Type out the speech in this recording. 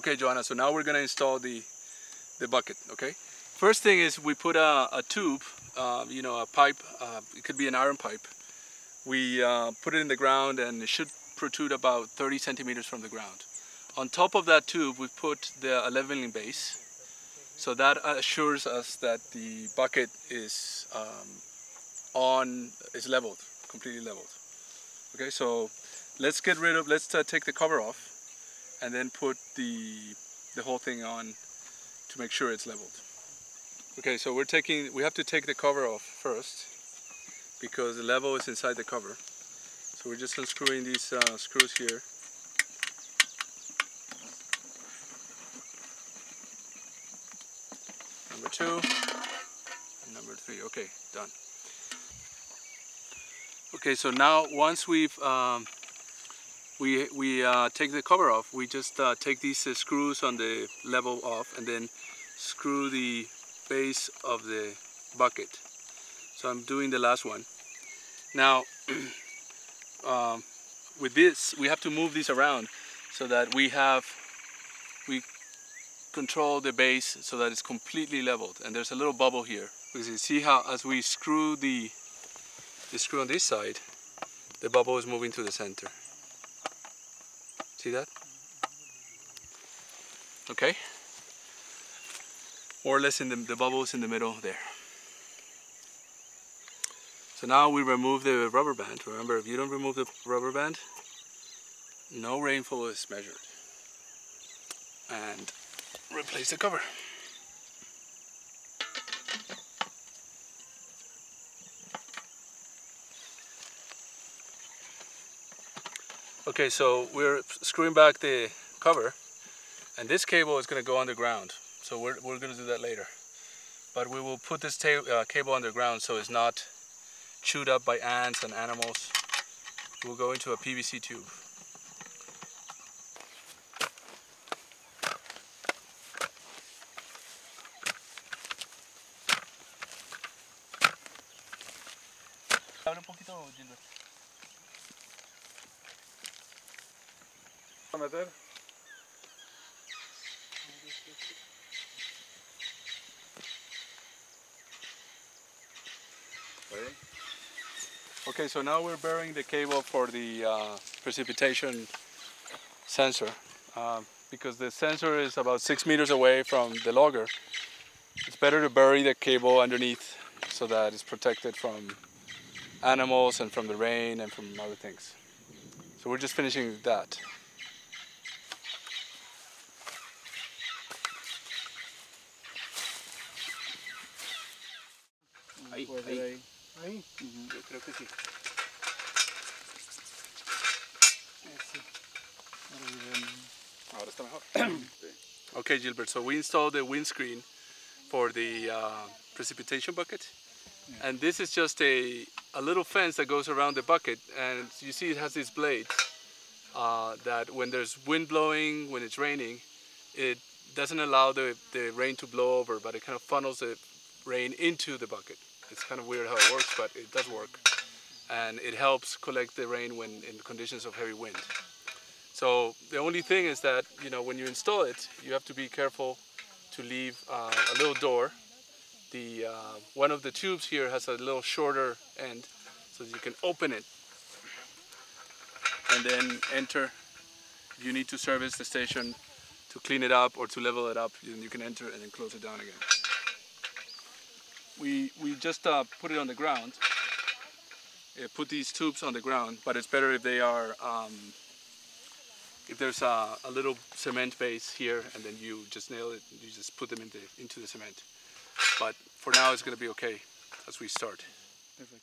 Okay, Joanna, so now we're going to install the bucket, okay? First thing is we put a tube, you know, a pipe, it could be an iron pipe. We put it in the ground and it should protrude about 30 centimeters from the ground. On top of that tube, we put the leveling base. So that assures us that the bucket is leveled, completely leveled. Okay, so let's take the cover off and then put the whole thing on to make sure it's leveled. Okay, so we have to take the cover off first because the level is inside the cover. So we're just unscrewing these screws here. Number 2 and number 3. Okay, done. Okay, so now once we've take the cover off, we just take these screws on the level off and then screw the base of the bucket. So I'm doing the last one. Now with this we have to move these around so that we control the base so that it's completely leveled, and there's a little bubble here because you see how as we screw the screw on this side, the bubble is moving to the center. See that? Okay, more or less in the bubble is in the middle there. So now we remove the rubber band. Remember, if you don't remove the rubber band, no rainfall is measured. And replace the cover. Okay, so we're screwing back the cover, and this cable is going to go underground. So we're going to do that later. But we will put this cable underground so it's not chewed up by ants and animals. It will go into a PVC tube. Habla un poquito, Gilbert. ¿A meter? Okay, so now we're burying the cable for the precipitation sensor because the sensor is about 6 meters away from the logger. It's better to bury the cable underneath so that it's protected from animals and from the rain and from other things. So we're just finishing that. Ahí. Yo creo que sí. Ahora está mejor. Okay, Gilbert, so we installed the windscreen for the precipitation bucket. Yeah. And this is just a little fence that goes around the bucket, and you see it has these blades that when there's wind blowing, when it's raining, it doesn't allow the rain to blow over, but it kind of funnels the rain into the bucket. It's kind of weird how it works, but it does work. And it helps collect the rain when in conditions of heavy wind. So the only thing is that, you know, when you install it, you have to be careful to leave a little door. One of the tubes here has a little shorter end, so you can open it and then enter. If you need to service the station to clean it up or to level it up, you can enter and then close it down again. We just put it on the ground. Put these tubes on the ground, but it's better if they are if there's a little cement base here, and then you just nail it. You just put them into the cement. But for now, it's going to be okay as we start. Perfect.